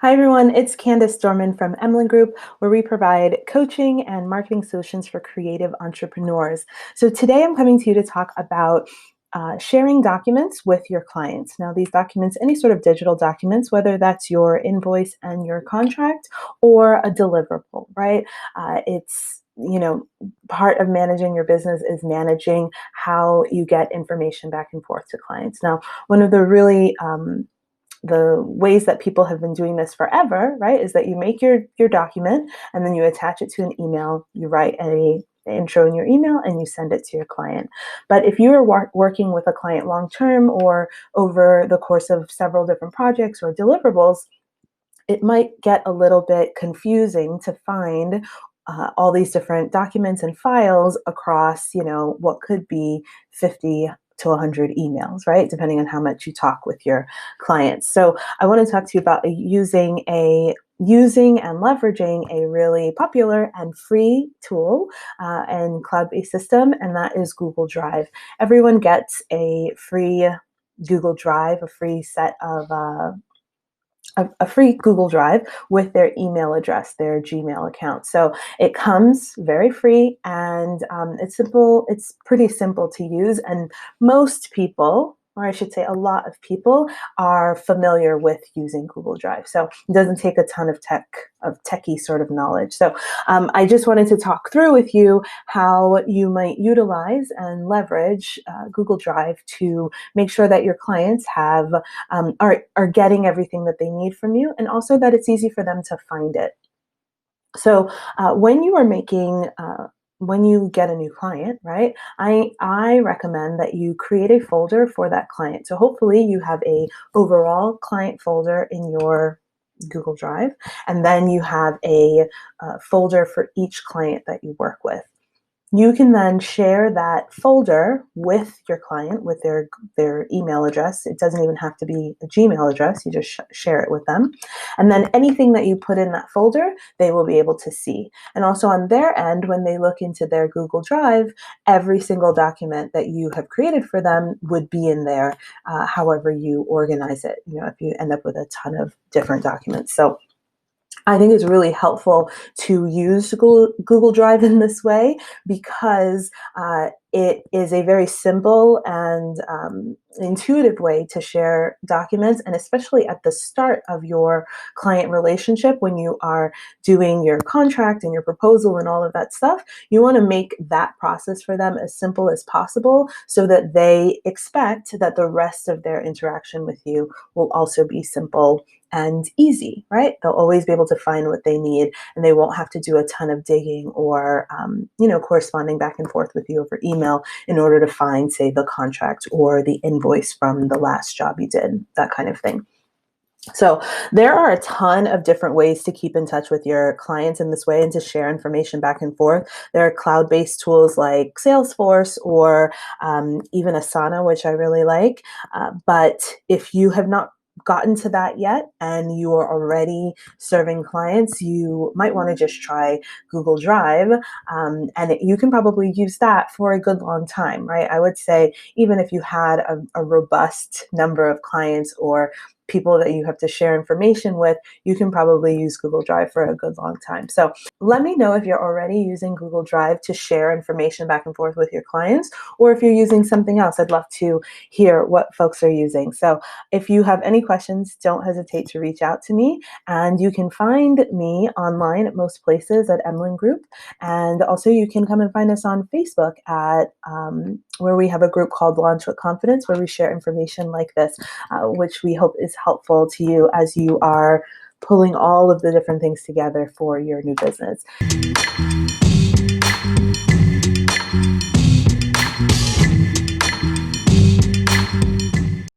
Hi, everyone. It's Candace Dorman from Emlyn Group, where we provide coaching and marketing solutions for creative entrepreneurs. So today I'm coming to you to talk about sharing documents with your clients. Now, these documents, any sort of digital documents, whether that's your invoice and your contract or a deliverable, right? It's part of managing your business is managing how you get information back and forth to clients. Now, one of the really the ways that people have been doing this forever, right, is that you make your document and then you attach it to an email, you write a intro in your email and you send it to your client. But if you are working with a client long term or over the course of several different projects or deliverables, it might get a little bit confusing to find all these different documents and files across, what could be 50 to 100 emails, right? Depending on how much you talk with your clients. So I want to talk to you about using and leveraging a really popular and free tool and cloud-based system, and that is Google Drive. Everyone gets a free Google Drive, a free set of a free Google Drive with their email address, their Gmail account. So it comes very free and it's simple. It's pretty simple to use. And most people, or I should say a lot of people, are familiar with using Google Drive. So it doesn't take a ton of techie sort of knowledge. So I just wanted to talk through with you how you might utilize and leverage Google Drive to make sure that your clients are getting everything that they need from you, and also that it's easy for them to find it. So when you get a new client, right, I recommend that you create a folder for that client. So hopefully you have a overall client folder in your Google Drive, and then you have a folder for each client that you work with. You can then share that folder with your client, with their email address. It doesn't even have to be a Gmail address. You just share it with them. And then anything that you put in that folder, they will be able to see. And also on their end, when they look into their Google Drive, every single document that you have created for them would be in there, however you organize it, if you end up with a ton of different documents. So I think it's really helpful to use Google Drive in this way because it is a very simple and intuitive way to share documents, and especially at the start of your client relationship when you are doing your contract and your proposal and all of that stuff, you want to make that process for them as simple as possible so that they expect that the rest of their interaction with you will also be simple and easy, right? They'll always be able to find what they need, and they won't have to do a ton of digging or, corresponding back and forth with you over email in order to find, say, the contract or the invoice from the last job you did, that kind of thing. So there are a ton of different ways to keep in touch with your clients in this way and to share information back and forth. There are cloud-based tools like Salesforce or even Asana, which I really like. But if you have not gotten to that yet and you are already serving clients, you might want to just try Google Drive, and you can probably use that for a good long time, right? I would say even if you had a robust number of clients or people that you have to share information with, you can probably use Google Drive for a good long time. So let me know if you're already using Google Drive to share information back and forth with your clients, or if you're using something else. I'd love to hear what folks are using. So if you have any questions, don't hesitate to reach out to me. And you can find me online at most places at Emlyn Group. And also you can come and find us on Facebook at where we have a group called Launch with Confidence, where we share information like this, which we hope is helpful to you as you are pulling all of the different things together for your new business.